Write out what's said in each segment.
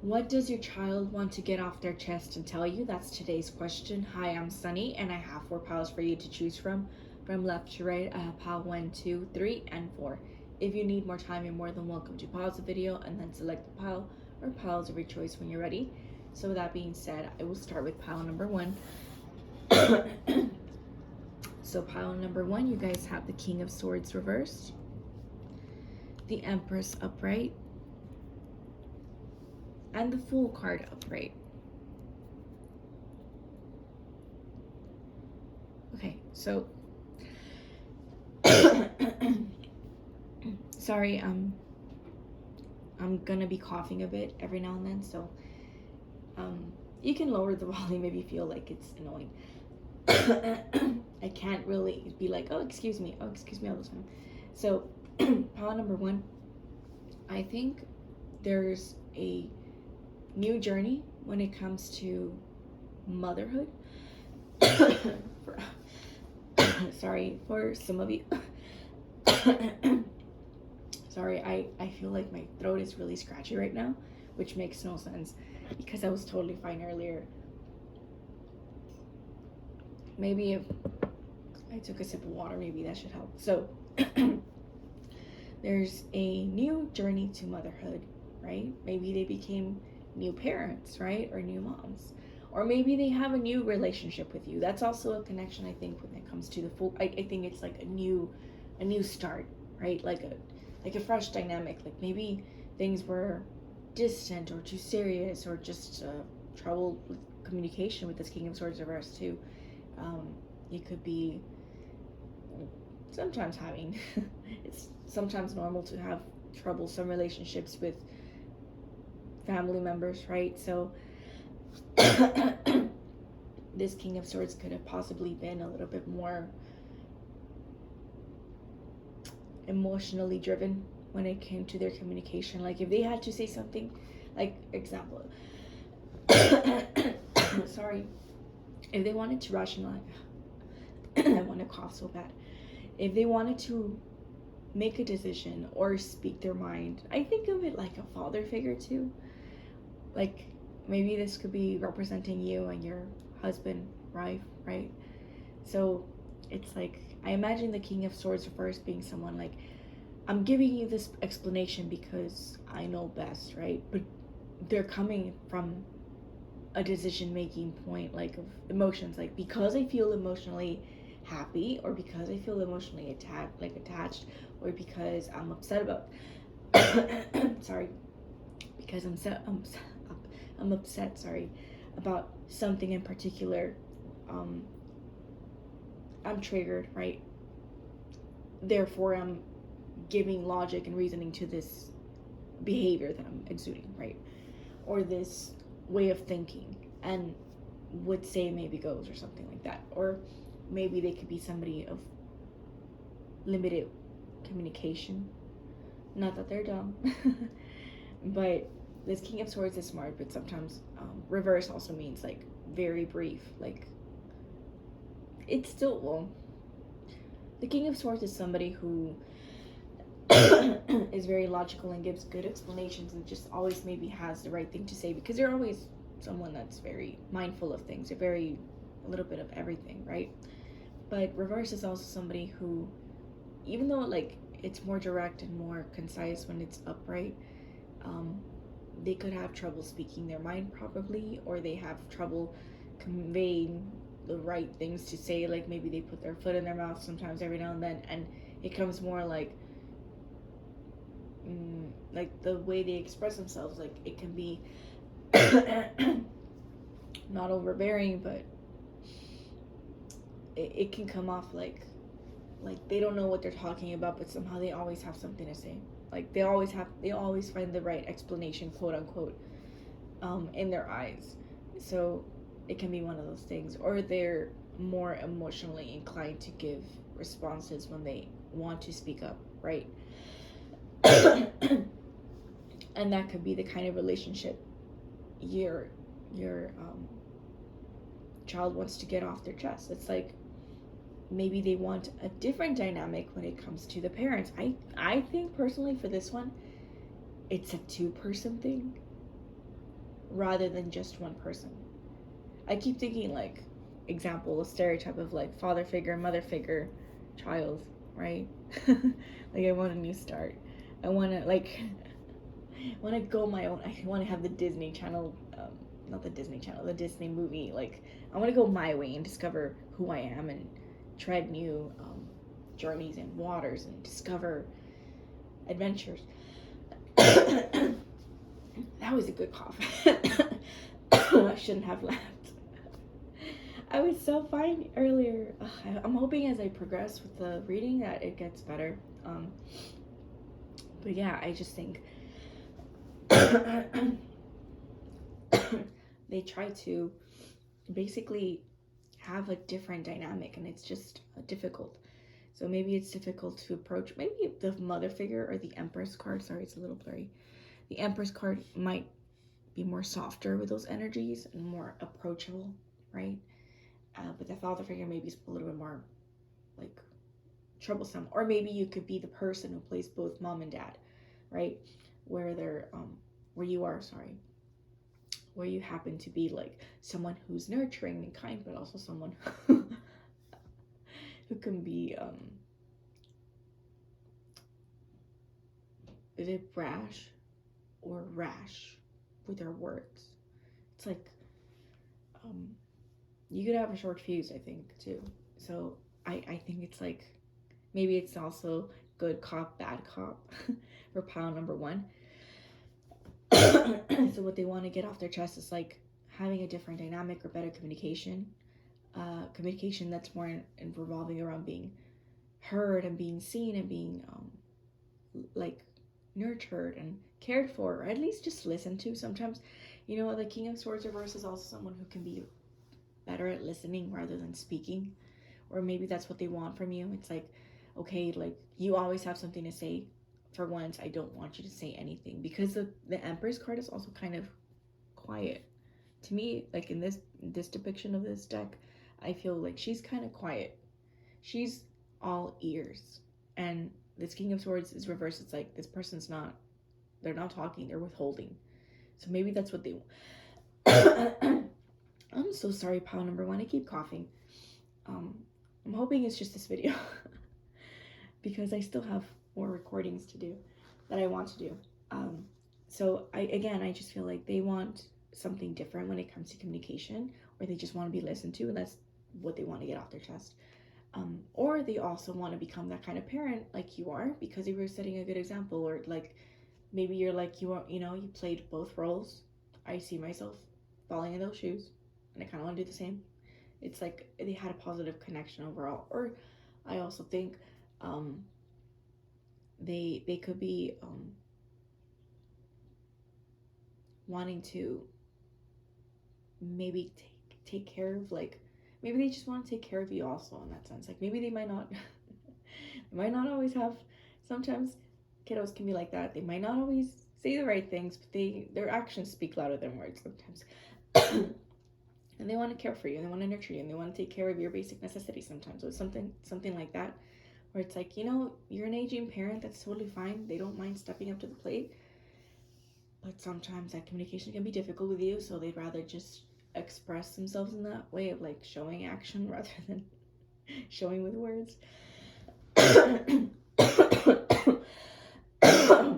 What does your child want to get off their chest and tell you? That's today's question. Hi, I'm Sunny, and I have 4 piles for you to choose from. From left to right, I have pile 1, 2, 3, and 4. If you need more time, you're more than welcome to pause the video and then select the pile or piles of your choice when you're ready. So with that being said, I will start with pile number 1. So pile number 1, you guys have the King of Swords reversed, the Empress upright, and the Fool card upright. Okay, so sorry, I'm gonna be coughing a bit every now and then, so you can lower the volume if you feel like it's annoying. I can't really be like, oh excuse me all the time. So pile number 1, I think there's a new journey when it comes to motherhood. Sorry for some of you. Sorry, I feel like my throat is really scratchy right now, which makes no sense because I was totally fine earlier. Maybe if I took a sip of water, maybe that should help. So there's a new journey to motherhood, right? Maybe they became new parents, right? Or new moms. Or maybe they have a new relationship with you. That's also a connection, I think, when it comes to the full. I think it's like a new start, right? Like a fresh dynamic. Like maybe things were distant or too serious or just trouble with communication with this King of Swords reverse too. You could be sometimes having it's sometimes normal to have troublesome relationships with family members, right? So this King of Swords could have possibly been a little bit more emotionally driven when it came to their communication. Like if they had to say something, like example, sorry, if they wanted to rationalize, I want to cough so bad. If they wanted to make a decision or speak their mind, I think of it like a father figure too. Like maybe this could be representing you and your husband, right? So it's like, I imagine the King of Swords reverse being someone like, I'm giving you this explanation because I know best, right? But they're coming from a decision-making point, like of emotions, like because I feel emotionally happy, or because I feel emotionally attached, or because I'm upset about sorry, because I'm upset, sorry, about something in particular. I'm triggered, right? Therefore, I'm giving logic and reasoning to this behavior that I'm exuding, right? Or this way of thinking, and would say maybe goes or something like that. Or maybe they could be somebody of limited communication. Not that they're dumb, but this King of Swords is smart, but sometimes reverse also means like very brief. Like it's still, well, the King of Swords is somebody who is very logical and gives good explanations and just always maybe has the right thing to say, because they're always someone that's very mindful of things. They're very a little bit of everything, right? But reverse is also somebody who, even though like it's more direct and more concise when it's upright, they could have trouble speaking their mind probably, or they have trouble conveying the right things to say. Like maybe they put their foot in their mouth sometimes every now and then, and it comes more like the way they express themselves, like it can be not overbearing, but it can come off like they don't know what they're talking about, but somehow they always have something to say. Like they always find the right explanation, quote unquote, in their eyes. So it can be one of those things. Or they're more emotionally inclined to give responses when they want to speak up, right? And that could be the kind of relationship your child wants to get off their chest. It's like maybe they want a different dynamic when it comes to the parents. I think personally for this one, it's a 2-person thing. rather than just one person. I keep thinking like example, a stereotype of like father figure, mother figure, child, right? Like I want a new start. I want to like I want to go my own. I want to have the Disney Channel, not the Disney Channel, the Disney movie. Like I want to go my way and discover who I am and tread new journeys and waters and discover adventures. That was a good cough. I shouldn't have laughed. I was so fine earlier. I'm hoping as I progress with the reading that it gets better. But yeah, I just think they try to basically have a different dynamic, and it's just difficult. So maybe it's difficult to approach. Maybe the mother figure or the Empress card. Sorry, it's a little blurry. The Empress card might be more softer with those energies and more approachable, right? But the father figure maybe is a little bit more like troublesome. Or maybe you could be the person who plays both mom and dad, right? Where they're where you are, sorry, where you happen to be like someone who's nurturing and kind, but also someone who can be is it brash or rash with their words? It's like you could have a short fuse, I think, too. So I think it's like maybe it's also good cop, bad cop for pile number one. So what they want to get off their chest is like having a different dynamic or better communication. Communication that's more in revolving around being heard and being seen and being like nurtured and cared for, or at least just listened to. Sometimes, you know, the King of Swords reverse is also someone who can be better at listening rather than speaking, or maybe that's what they want from you. It's like, okay, like you always have something to say. For once, I don't want you to say anything, because the Empress card is also kind of quiet to me. Like in this depiction of this deck, I feel like she's kind of quiet. She's all ears, and this King of Swords is reversed. It's like this person's not, they're not talking, they're withholding. So maybe that's what they want. I'm so sorry, pile number one. I keep coughing. I'm hoping it's just this video because I still have more recordings to do that I want to do. So I just feel like they want something different when it comes to communication, or they just want to be listened to, and that's what they want to get off their chest. Or they also want to become that kind of parent like you are, because you were setting a good example, or like maybe you're like you played both roles. I see myself falling in those shoes, and I kind of want to do the same. It's like they had a positive connection overall. Or I also think they could be wanting to maybe take care of, like maybe they just want to take care of you also in that sense. Like maybe they might not they might not always have, sometimes kiddos can be like that. They might not always say the right things, but their actions speak louder than words sometimes. And they want to care for you, and they want to nurture you, and they want to take care of your basic necessities sometimes. So it's something like that, where it's like, you're an aging parent, that's totally fine. They don't mind stepping up to the plate, but sometimes that communication can be difficult with you, so they'd rather just express themselves in that way of like showing action rather than showing with words.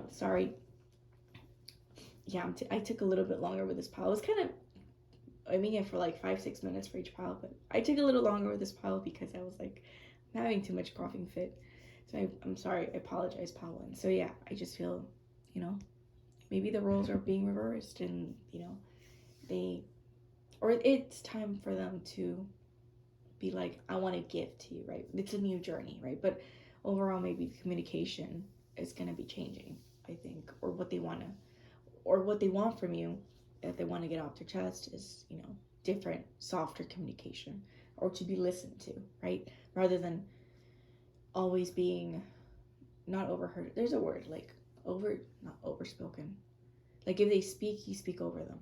Sorry. Yeah, I took a little bit longer with this pile. I was kind of aiming it for like 5-6 minutes for each pile, but I took a little longer with this pile because I was like, I'm having too much coughing fit. So I'm sorry. I apologize, pile one. So yeah, I just feel, maybe the roles are being reversed, and or it's time for them to be like, I want to give to you, right? It's a new journey, right? But overall, maybe the communication is going to be changing, I think, or what they want from you, that they want to get off their chest is, different, softer communication, or to be listened to, right? Rather than always being not overheard. There's a word, like not overspoken. Like if they speak, you speak over them.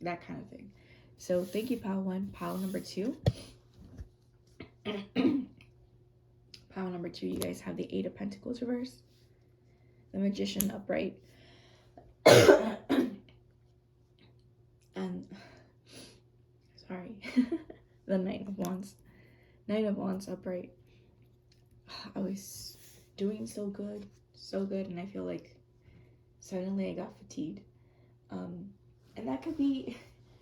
That kind of thing. So thank you, pile one. Pile number two. Pile number two, you guys have the Eight of Pentacles reversed, the Magician upright, Sorry. The Nine of Wands. Nine of Wands upright. I was doing so good, and I feel like suddenly I got fatigued. And that could be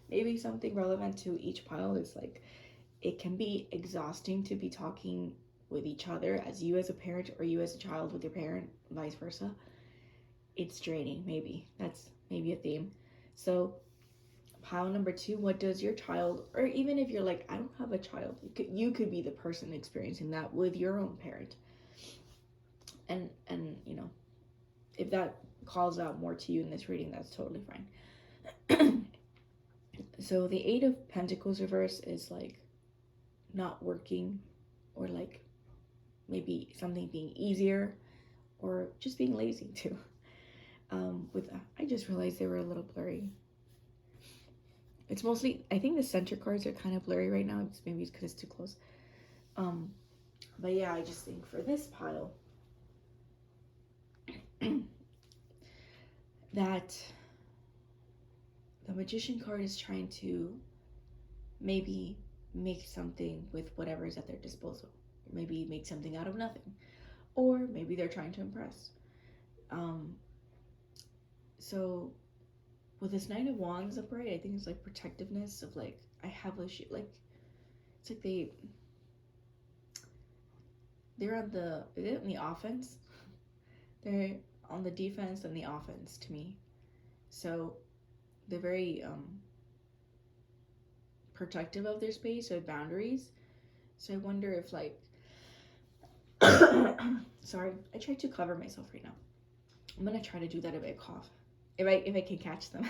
maybe something relevant to each pile. Is like it can be exhausting to be talking with each other as you as a parent or you as a child with your parent, vice versa. It's draining, maybe. That's maybe a theme. So pile number 2, what does your child, or even if you're like, I don't have a child, you could be the person experiencing that with your own parent. And you know, if that calls out more to you in this reading, that's totally fine. So the 8 of Pentacles reverse is like not working, or like maybe something being easier, or just being lazy too. With that, I just realized they were a little blurry. It's mostly, I think the center cards are kind of blurry right now. Maybe it's because it's too close. But yeah, I just think for this pile that the Magician card is trying to maybe make something with whatever is at their disposal. Maybe make something out of nothing. Or maybe they're trying to impress. So with this Nine of Wands upright, I think it's like protectiveness of like, I have a shit, like, it's like they're on the offense. They're on the defense and the offense to me. So they're very protective of their space or boundaries. So I wonder if like sorry, I tried to cover myself right now. I'm gonna try to do that if I cough. If I can catch them.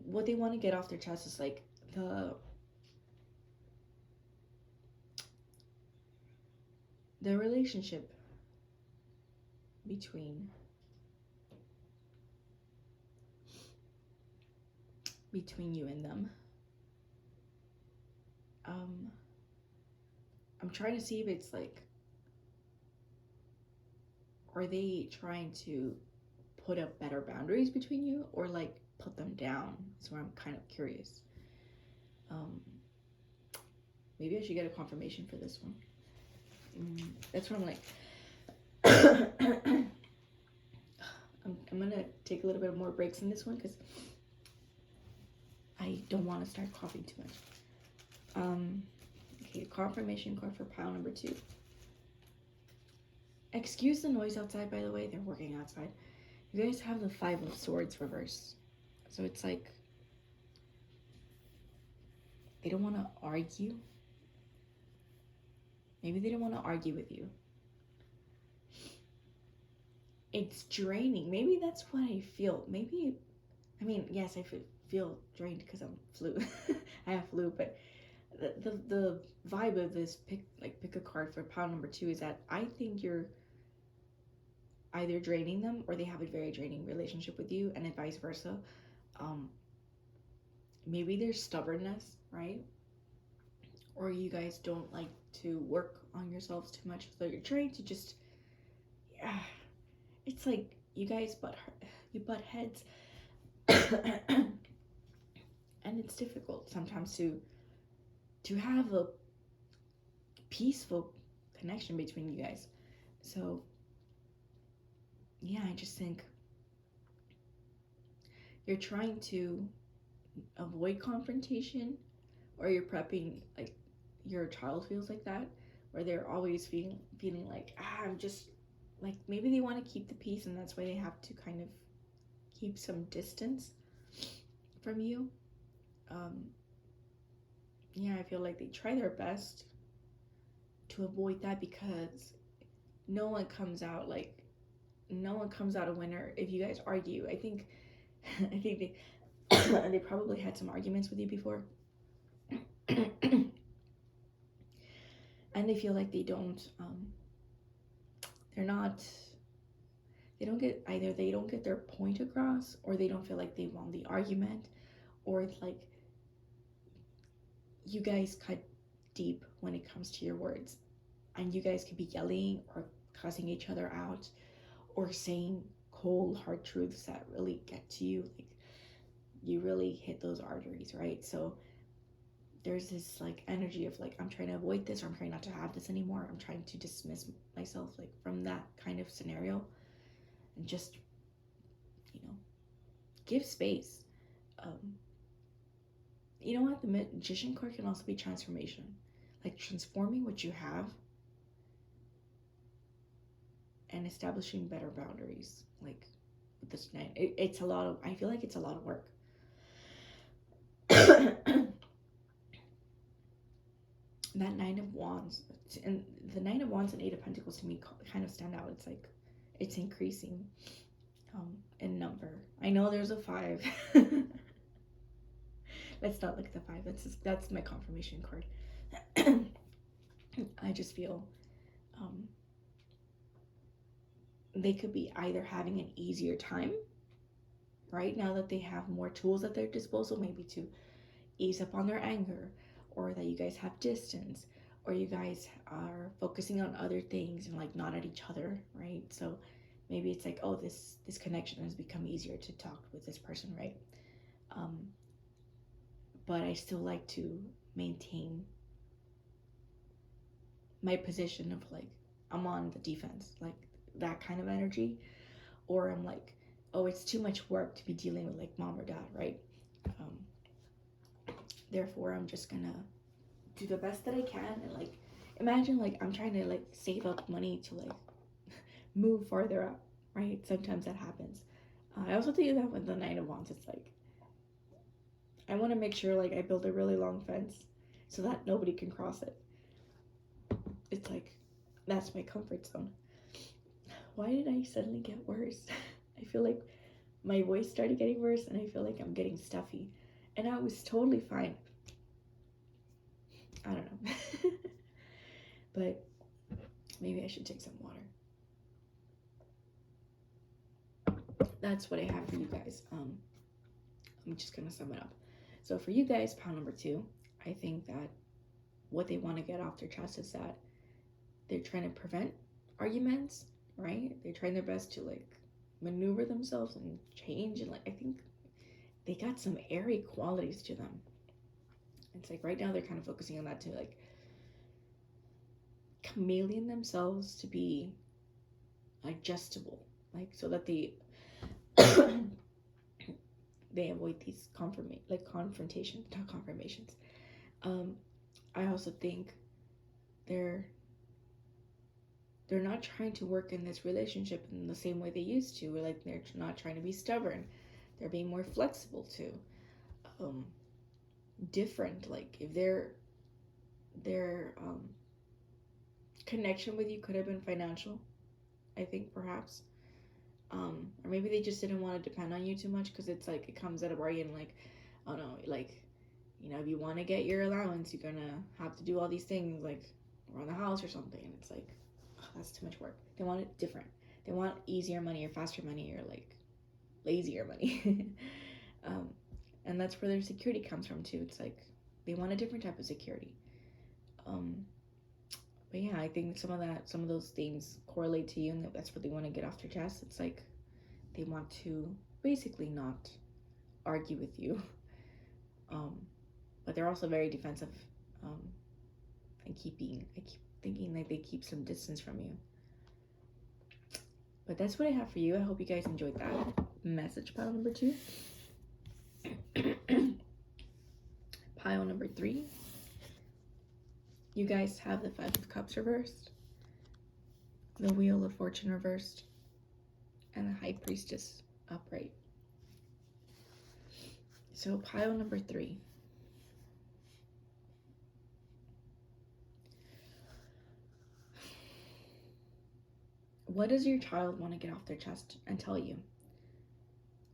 What they want to get off their chest is like the relationship between you and them. I'm trying to see if it's like, are they trying to put up better boundaries between you, or like put them down? That's where I'm kind of curious. Maybe I should get a confirmation for this one. That's where I'm like I'm gonna take a little bit more breaks in this one because I don't want to start coughing too much. Okay, confirmation card for pile number 2. Excuse the noise outside, by the way. They're working outside. You guys have the 5 of Swords reverse. So it's like they don't want to argue. Maybe they don't want to argue with you. It's draining. Maybe that's what I feel. Maybe, I mean, yes, I feel drained because I'm flu. I have flu, but the vibe of this pick a card for pile number 2 is that I think you're either draining them or they have a very draining relationship with you, and then vice versa. Maybe there's stubbornness, right? Or you guys don't like to work on yourselves too much, so you're trying to just, yeah, it's like you guys butt heads. And it's difficult sometimes to have a peaceful connection between you guys. So yeah, I just think you're trying to avoid confrontation, or you're prepping, like your child feels like that, where they're always feeling like, I'm just like, maybe they want to keep the peace, and that's why they have to kind of keep some distance from you. Yeah, I feel like they try their best to avoid that, because no one comes out a winner if you guys argue. I think they they probably had some arguments with you before. And they feel like they don't get their point across, or they don't feel like they won the argument, or it's like you guys cut deep when it comes to your words, and you guys could be yelling or cussing each other out or saying cold hard truths that really get to you, like you really hit those arteries, right? So there's this like energy of like, I'm trying to avoid this, or I'm trying not to have this anymore, I'm trying to dismiss myself like from that kind of scenario, and just, you know, give space. You know what, the magician card can also be transformation, like transforming what you have and establishing better boundaries. Like with this night, it's a lot of, I feel like it's a lot of work. That Nine of Wands, and the Nine of Wands and Eight of Pentacles to me kind of stand out. It's like it's increasing in number. I know there's a 5. Let's not look at the 5. That's my confirmation card. I just feel they could be either having an easier time, right, now that they have more tools at their disposal, maybe to ease up on their anger, or that you guys have distance, or you guys are focusing on other things and like not at each other, right? So maybe it's like, oh, this connection has become easier to talk with this person, right? But I still like to maintain my position of like, I'm on the defense, like that kind of energy, or I'm like, oh, it's too much work to be dealing with like mom or dad, right? Therefore, I'm just gonna do the best that I can, and like imagine like I'm trying to like save up money to like move farther up, right? Sometimes that happens. I also do that with the Nine of Wands. It's like I want to make sure like I build a really long fence so that nobody can cross it. It's like that's my comfort zone. Why did I suddenly get worse? I feel like my voice started getting worse, and I feel like I'm getting stuffy, and I was totally fine. I don't know. But maybe I should take some water. That's what I have for you guys. I'm just gonna sum it up. So for you guys, pile number 2, I think that what they want to get off their chest is that they're trying to prevent arguments, right? They're trying their best to like maneuver themselves and change, and like I think they got some airy qualities to them. It's like right now they're kind of focusing on that to like chameleon themselves to be adjustable, like so that they they avoid these confrontations, not confirmations. I also think they're not trying to work in this relationship in the same way they used to. Or like they're not trying to be stubborn. They're being more flexible too. Different. Like if their connection with you could have been financial, I think perhaps. Or maybe they just didn't want to depend on you too much, because it's like it comes at a bargain. Like, oh no, like, you know, if you want to get your allowance, you're gonna have to do all these things, like around the house or something. And it's like, oh, that's too much work. They want it different. They want easier money or faster money or like lazier money. And that's where their security comes from too. It's like they want a different type of security. But yeah, I think some of those things correlate to you, and that's what they want to get off their chest. It's like they want to basically not argue with you, but they're also very defensive, and I keep thinking like they keep some distance from you. But that's what I have for you. I hope you guys enjoyed that message. Pile number 2. Pile number 3. You guys have the 5 of Cups reversed, the Wheel of Fortune reversed, and the High Priestess upright. So pile number 3. What does your child want to get off their chest and tell you?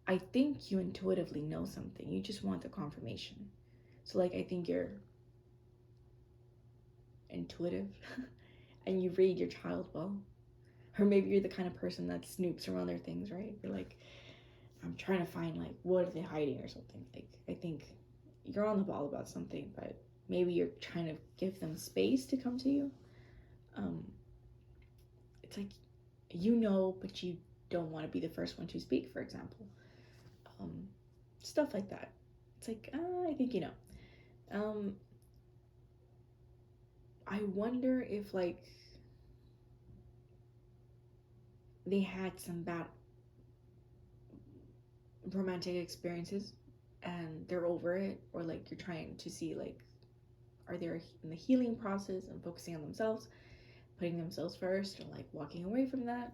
I think you intuitively know something. You just want the confirmation. So like I think you're intuitive and you read your child well. Or maybe you're the kind of person that snoops around their things, right? You're like, I'm trying to find like what are they hiding or something. Like I think you're on the ball about something, but maybe you're trying to give them space to come to you. It's like, you know, but you don't want to be the first one to speak, for example. Stuff like that. It's like, I think, I wonder if, like, they had some bad romantic experiences and they're over it, or like you're trying to see, like, are they in the healing process and focusing on themselves, putting themselves first, or like walking away from that.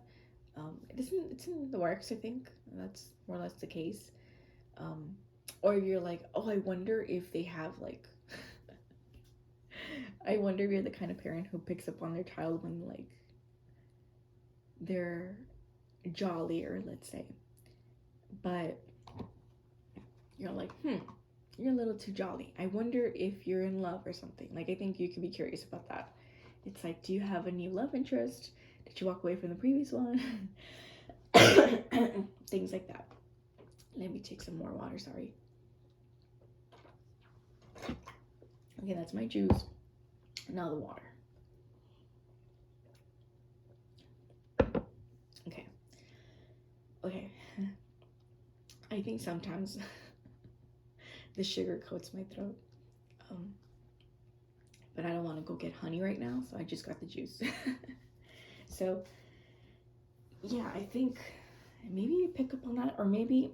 It's in the works. I think that's more or less the case. Or you're like, oh, I wonder if they have, like, I wonder if you're the kind of parent who picks up on their child when, like, they're jollier, let's say, but you're like, you're a little too jolly. I wonder if you're in love or something. Like, I think you could be curious about that. It's like, do you have a new love interest? Did you walk away from the previous one? Things like that. Let me take some more water, sorry. Okay, that's my juice. Now the water. Okay. I think sometimes the sugar coats my throat. But I don't want to go get honey right now, so I just got the juice. So, yeah, I think maybe you pick up on that, or maybe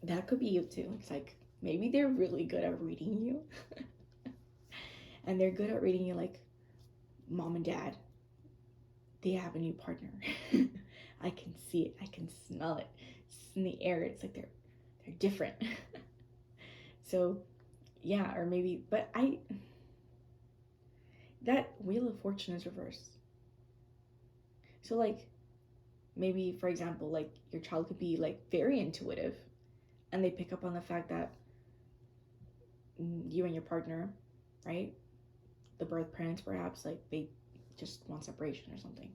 that could be you too. It's like, maybe they're really good at reading you. And they're good at reading you, like, mom and dad, they have a new partner. I can see it. I can smell it. It's in the air. It's like they're different. So, yeah, or maybe, but that Wheel of Fortune is reversed. So, like, maybe, for example, like, your child could be, like, very intuitive, and they pick up on the fact that you and your partner, right, the birth parents perhaps, like, they just want separation or something,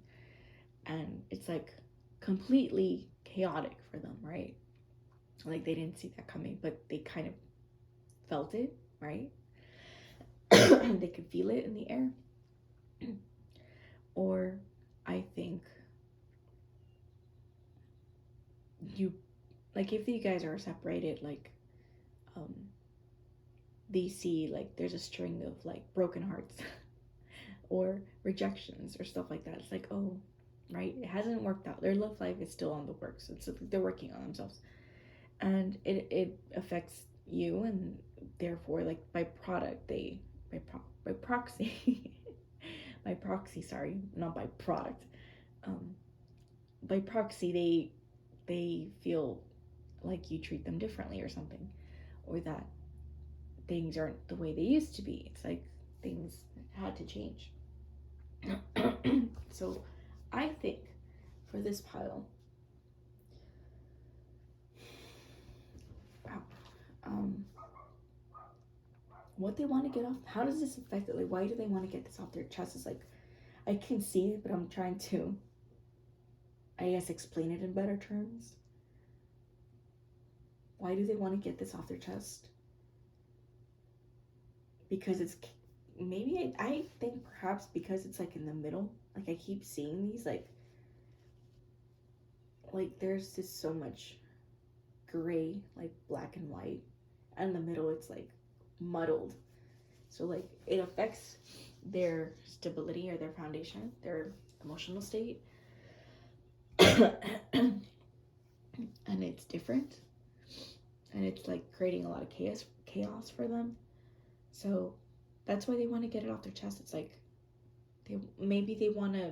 and it's like completely chaotic for them, right? Like, they didn't see that coming, but they kind of felt it, right? They could feel it in the air. Or I think you, like, if you guys are separated, like, they see, like, there's a string of, like, broken hearts or rejections or stuff like that. It's like, oh, right, it hasn't worked out. Their love life is still on the works. It's like they're working on themselves, and it affects you, and therefore, like, by proxy, by proxy, sorry, not by product. By proxy, they feel like you treat them differently or something, or that things aren't the way they used to be. It's like things had to change. So I think for this pile, what they want to get off, how does this affect it? Like, why do they want to get this off their chest? It's like, I can see it, but I'm trying to, I guess, explain it in better terms. Why do they want to get this off their chest? Because it's, maybe I think perhaps because it's, like, in the middle. Like, I keep seeing these, like there's just so much gray, like black and white, and in the middle it's, like, muddled. So, like, it affects their stability or their foundation, their emotional state. And it's different, and it's, like, creating a lot of chaos for them. So that's why they want to get it off their chest. It's like maybe they want to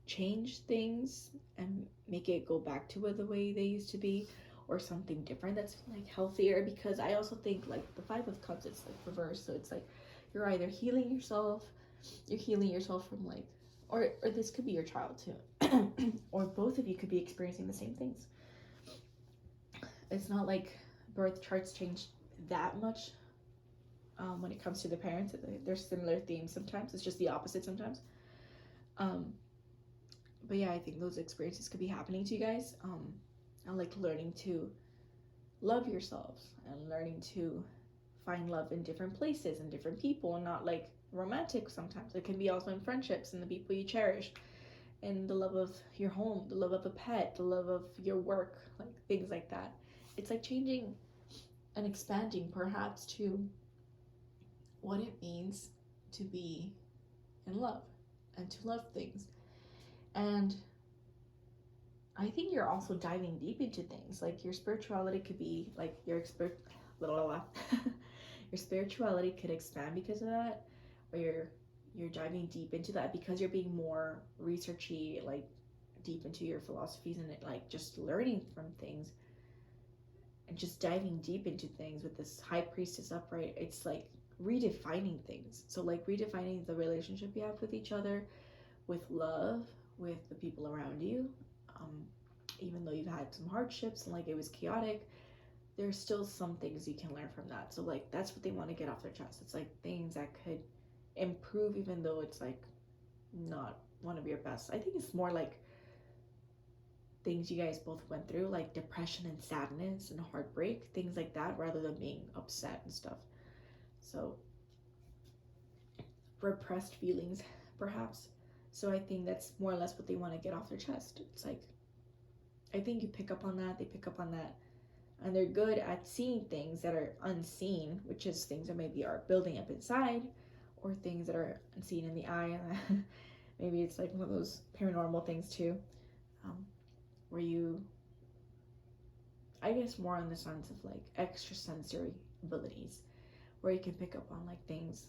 change things and make it go back to the way they used to be, or something different that's, like, healthier. Because I also think, like, the Five of Cups, it's, like, reversed. So it's like you're either healing yourself from, like, or this could be your child too, or both of you could be experiencing the same things. It's not like birth charts change that much when it comes to the parents. There's similar themes sometimes. It's just the opposite sometimes. But yeah, I think those experiences could be happening to you guys, and, like, learning to love yourselves and learning to find love in different places and different people, and not, like, romantic. Sometimes it can be also in friendships and the people you cherish, and the love of your home, the love of a pet, the love of your work, like things like that. It's like changing and expanding perhaps to what it means to be in love and to love things. And I think you're also diving deep into things. Like your spirituality could be like your your spirituality could expand because of that, or you're diving deep into that because you're being more researchy, like deep into your philosophies and it, like just learning from things and just diving deep into things with this high priestess upright. It's like redefining things. So like redefining the relationship you have with each other, with love, with the people around you. Even though you've had some hardships and like it was chaotic, there's still some things you can learn from that. So like that's what they want to get off their chest. It's like things that could improve even though it's like not one of your best. I think it's more like things you guys both went through, like depression and sadness and heartbreak, things like that, rather than being upset and stuff. So repressed feelings perhaps. So I think that's more or less what they want to get off their chest. It's like I think you pick up on that, they pick up on that, and they're good at seeing things that are unseen, which is things that maybe are building up inside, or things that are unseen in the eye. Maybe it's like one of those paranormal things too, where you, I guess, more in the sense of like extrasensory abilities, where you can pick up on like things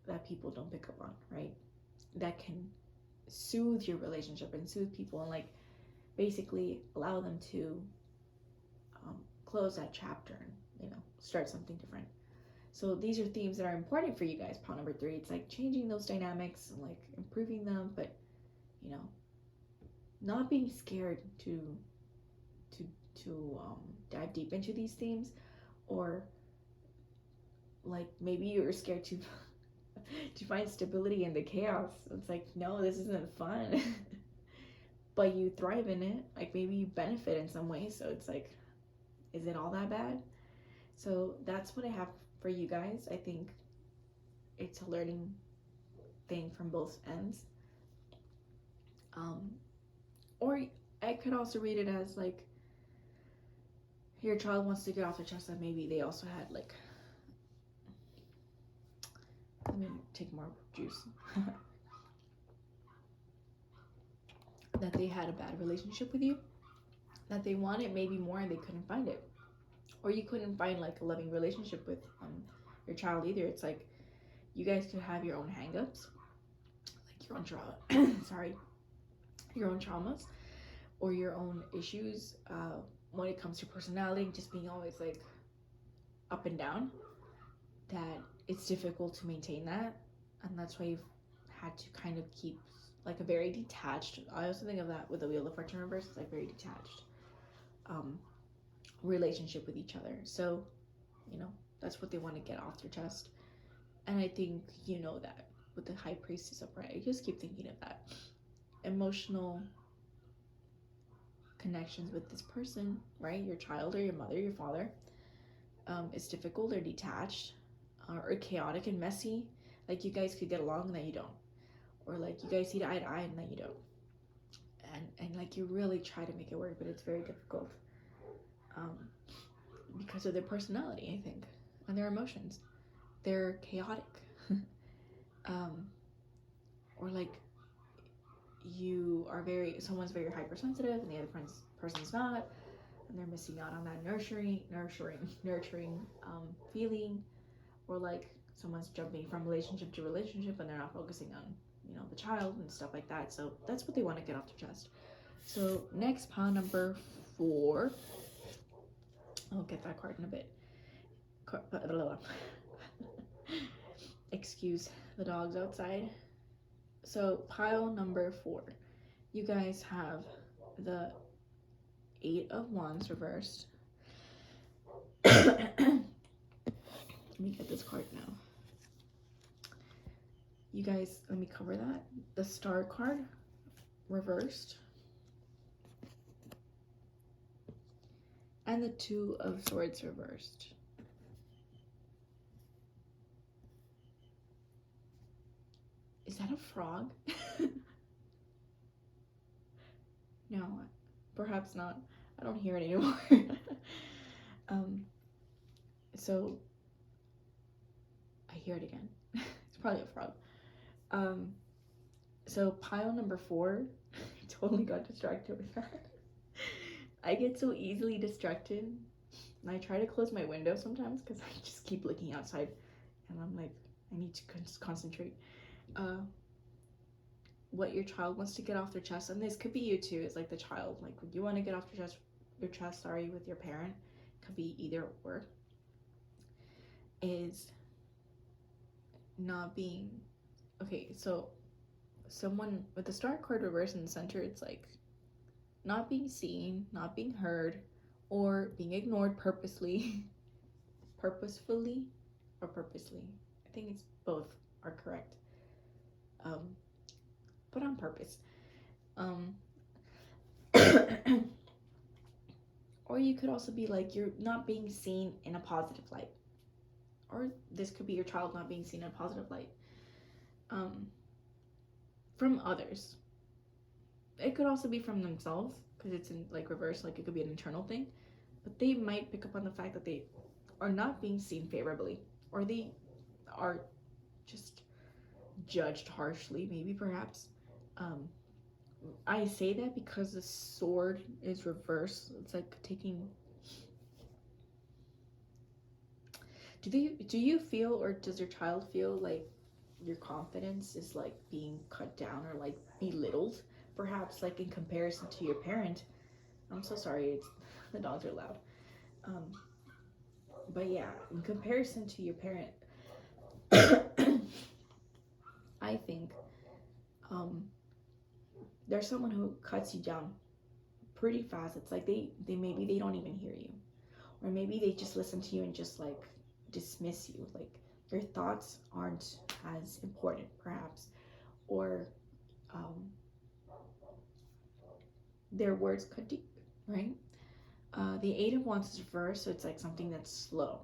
that people don't pick up on, right? That can soothe your relationship and soothe people and like basically allow them to close that chapter and start something different. So these are themes that are important for you guys. Part number 3, it's like changing those dynamics and like improving them, but not being scared to dive deep into these themes, or like maybe you're scared to to find stability in the chaos. It's like, no, this isn't fun. But you thrive in it. Like maybe you benefit in some way. So it's like, is it all that bad? So that's what I have for you guys. I think it's a learning thing from both ends. Or I could also read it as like your child wants to get off their chest that maybe they also had like, let me take more juice. That they had a bad relationship with you, that they wanted maybe more and they couldn't find it, or you couldn't find like a loving relationship with your child either. It's like you guys could have your own hangups, like your own trauma your own traumas or your own issues when it comes to personality, just being always like up and down, that it's difficult to maintain that, and that's why you've had to kind of keep like a very detached, I also think of that with the Wheel of Fortune reverse, it's like very detached relationship with each other. So that's what they want to get off their chest, and I think that with the High Priestess upright, I just keep thinking of that emotional connections with this person, right? Your child or your mother, your father, is difficult or detached or chaotic and messy. Like you guys could get along and then you don't, or like you guys see eye to eye and then you don't, and like you really try to make it work, but it's very difficult because of their personality, I think, and their emotions. They're chaotic. Or like someone's very hypersensitive and the other person's not, and they're missing out on that nurturing feeling, or like someone's jumping from relationship to relationship and they're not focusing on the child and stuff like that. So that's what they want to get off their chest. So next, pile number 4. I'll get that card in a bit. Excuse the dogs outside. So pile number 4, you guys have the 8 of Wands reversed. Let me get this card now. You guys, let me cover that. The Star card reversed. And the 2 of Swords reversed. Is that a frog? No, perhaps not. I don't hear it anymore. um, so I hear it again. It's probably a frog. Um, so pile number 4, I totally got distracted with that. I get so easily distracted, and I try to close my window sometimes because I just keep looking outside, and I'm like, I need to concentrate. Uh, what your child wants to get off their chest, and this could be you too. It's like the child, like you want to get off your chest. Sorry, with your parent, could be either or. Is not being okay. So someone with the star card reversed in the center, it's like not being seen, not being heard, or being ignored purposely, purposefully, or purposely. I think it's both are correct. Um, but on purpose. Um, or you could also be like you're not being seen in a positive light, or this could be your child not being seen in a positive light um, from others. It could also be from themselves because it's in like reverse, like it could be an internal thing, but they might pick up on the fact that they are not being seen favorably, or they are just judged harshly, maybe perhaps. um, I say that because the sword is reversed. It's like taking. Do you feel, or does your child feel like your confidence is like being cut down or like belittled? Perhaps like in comparison to your parent. I'm so sorry. It's the dogs are loud. Um, but yeah, in comparison to your parent, I think um, there's someone who cuts you down pretty fast. It's like they maybe they don't even hear you, or maybe they just listen to you and just like dismiss you, like your thoughts aren't as important perhaps, or um, their words cut deep, right? The 8 of Wands is reversed, so it's like something that's slow.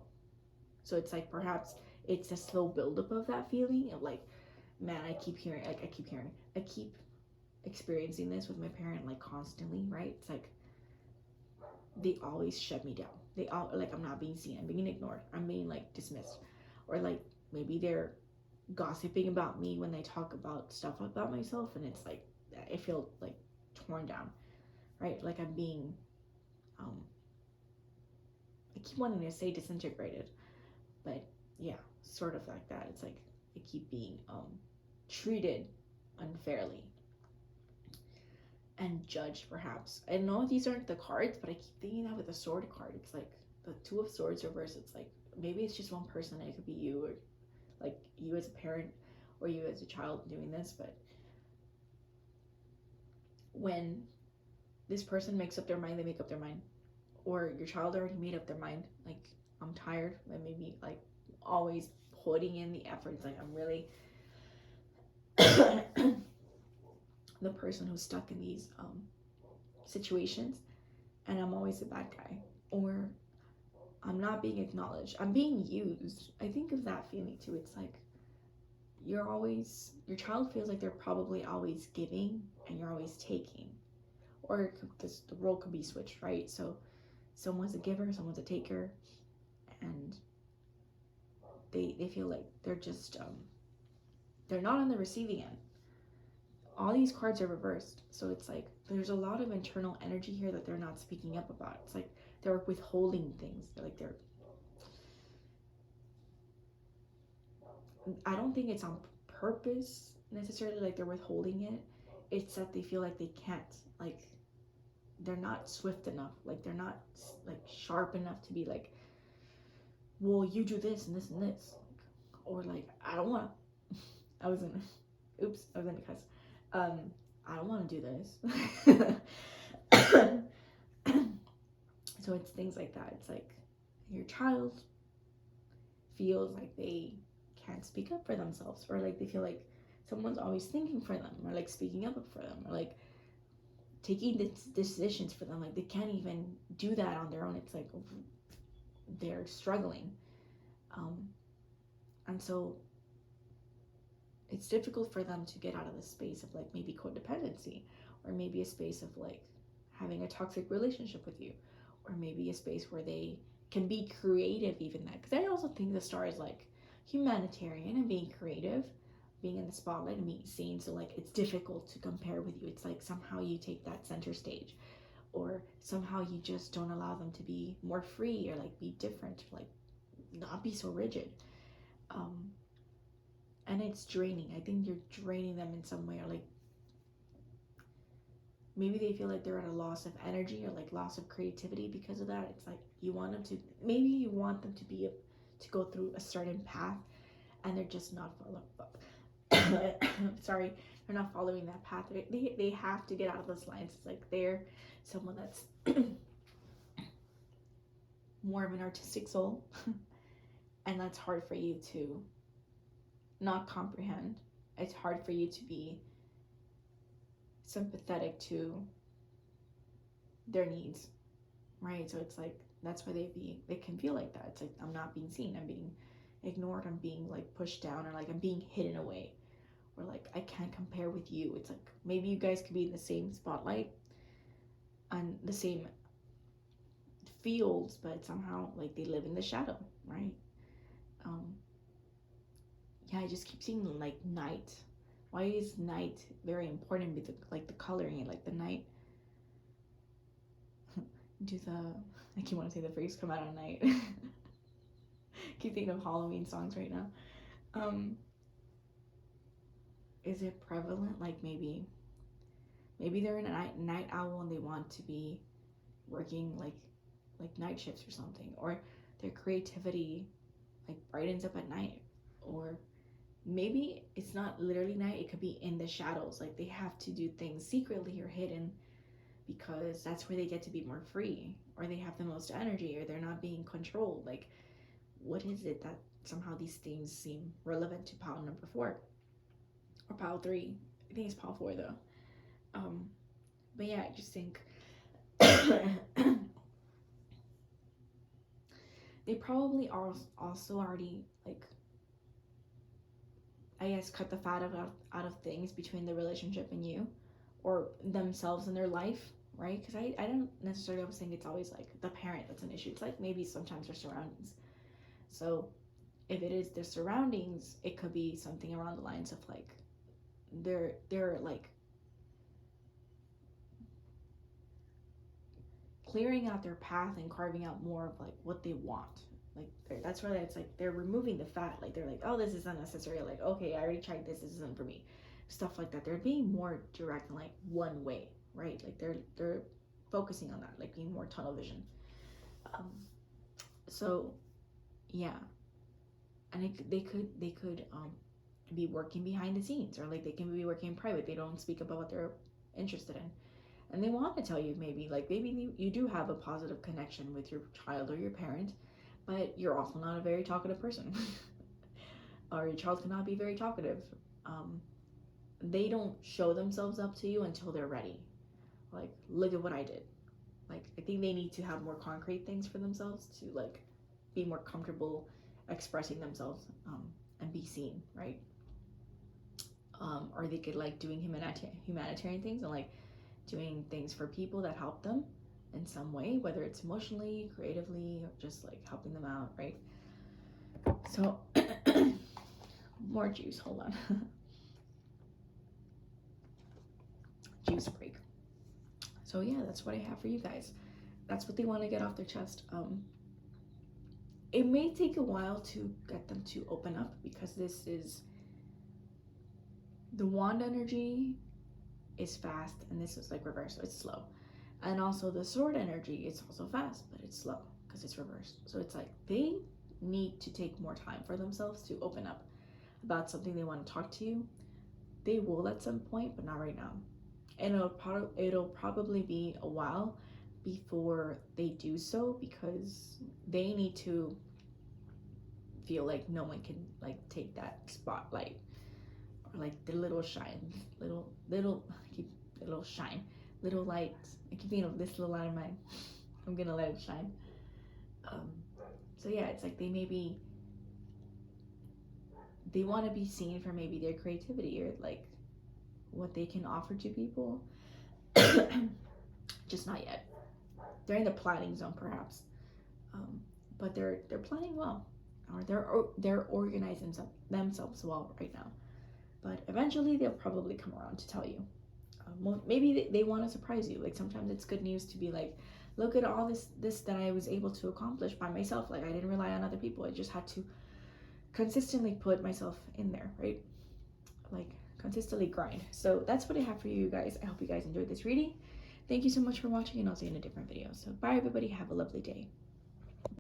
So it's like perhaps it's a slow buildup of that feeling of like, man, I keep experiencing this with my parent like constantly, right? It's like they always shut me down. They all like I'm not being seen. I'm being ignored. I'm being like dismissed, or like maybe they're gossiping about me when they talk about stuff about myself, and it's like I feel like torn down, right? Like I'm being, um, I keep wanting to say disintegrated, but yeah, sort of like that. It's like I keep being treated unfairly and judged, perhaps. I know these aren't the cards, but I keep thinking that with the sword card. It's like the 2 of Swords reversed. It's like maybe it's just one person. It could be you, or like you as a parent, or you as a child doing this. But when this person makes up their mind, they make up their mind, or your child already made up their mind. Like I'm tired, and maybe like always putting in the effort. It's like I'm really the person who's stuck in these situations, and I'm always the bad guy, or I'm not being acknowledged. I'm being used. I think of that feeling too. It's like your child feels like they're probably always giving and you're always taking, or the role could be switched, right? So someone's a giver, someone's a taker, and they feel like they're just they're not on the receiving end. All these cards are reversed, so it's like there's a lot of internal energy here that they're not speaking up about. It's like they're withholding things. I don't think it's on purpose necessarily, like they're withholding it. It's that they feel like they can't, like they're not swift enough, like they're not like sharp enough to be like, well, you do this and this and this, or like I don't want I was in oops I was in a cuss. I don't want to do this. So it's things like that. It's like your child feels like they can't speak up for themselves, or like they feel like someone's always thinking for them, or like speaking up for them, or like taking decisions for them. Like they can't even do that on their own. It's like they're struggling, um, and so it's difficult for them to get out of the space of like maybe codependency, or maybe a space of like having a toxic relationship with you, or maybe a space where they can be creative, even that. Because I also think the star is like humanitarian and being creative, being in the spotlight and being seen. So like it's difficult to compare with you. It's like somehow you take that center stage, or somehow you just don't allow them to be more free, or like be different, like not be so rigid. Um, and it's draining. I think you're draining them in some way, or like maybe they feel like they're at a loss of energy or like loss of creativity because of that. It's like you want them to, maybe you want them to be to go through a certain path, and they're just not following. Sorry, they're not following that path. They have to get out of those lines. It's like they're someone that's more of an artistic soul, and that's hard for you to not comprehend. It's hard for you to be sympathetic to their needs, right? So it's like that's why they can feel like that. It's like I'm not being seen, I'm being ignored, I'm being like pushed down, or like I'm being hidden away, or like I can't compare with you. It's like maybe you guys could be in the same spotlight and the same fields, but somehow like they live in the shadow, right? um yeah, I just keep seeing like night. Why is night very important? Because like the coloring it, like the night. Do the, I keep want to say the phrase come out at night. Keep thinking of Halloween songs right now. um is it prevalent? Like maybe they're in a night owl and they want to be working like night shifts or something, or their creativity like brightens up at night, or maybe it's not literally night, it could be in the shadows, like they have to do things secretly or hidden because that's where they get to be more free, or they have the most energy, or they're not being controlled. Like what is it that somehow these things seem relevant to pile number 4 or pile 3? I think it's pile 4 though. But yeah, I just think they probably are also already like, I guess, cut the fat out of things between the relationship and you, or themselves and their life, right? Because I don't necessarily always think it's always like the parent that's an issue. It's like maybe sometimes their surroundings. So if it is their surroundings, it could be something around the lines of like they're like clearing out their path and carving out more of like what they want. Like that's where it's like they're removing the fat. Like they're like, oh, this is unnecessary. Like, okay, I already tried this. This isn't for me. Stuff like that. They're being more direct and like one way, right? Like they're focusing on that, like being more tunnel vision. Um, so yeah, and they could be working behind the scenes, or like they can be working in private. They don't speak about what they're interested in, and they want to tell you, maybe you do have a positive connection with your child or your parent, but you're also not a very talkative person. Or your child cannot be very talkative. um, they don't show themselves up to you until they're ready. Like, look at what I did. Like, I think they need to have more concrete things for themselves to like be more comfortable expressing themselves, and be seen, right? Or they could like doing humanitarian things, and like doing things for people that help them in some way, whether it's emotionally, creatively, or just like helping them out, right? So more juice, hold on. Juice break. So yeah, that's what I have for you guys. That's what they want to get off their chest. It may take a while to get them to open up, because this is the wand energy is fast, and this is like reverse, so it's slow. And also the sword energy, it's also fast, but it's slow because it's reversed. So it's like they need to take more time for themselves to open up about something they want to talk to you. They will at some point, but not right now. And it'll probably be a while before they do so, because they need to feel like no one can like take that spotlight, or like the little shine, little keep little shine, little light. I keep thinking of this little light of mine. I'm gonna let it shine. Um, so yeah, it's like they want to be seen for maybe their creativity, or like what they can offer to people. just not yet. They're in the planning zone perhaps, but they're planning well, or they're organizing themselves well right now. But eventually they'll probably come around to tell you. Maybe they want to surprise you. Like sometimes it's good news to be like, look at all this that I was able to accomplish by myself. Like I didn't rely on other people. I just had to consistently put myself in there, right? Like consistently grind. So that's what I have for you guys. I hope you guys enjoyed this reading. Thank you so much for watching, and I'll see you in a different video. So bye everybody, have a lovely day.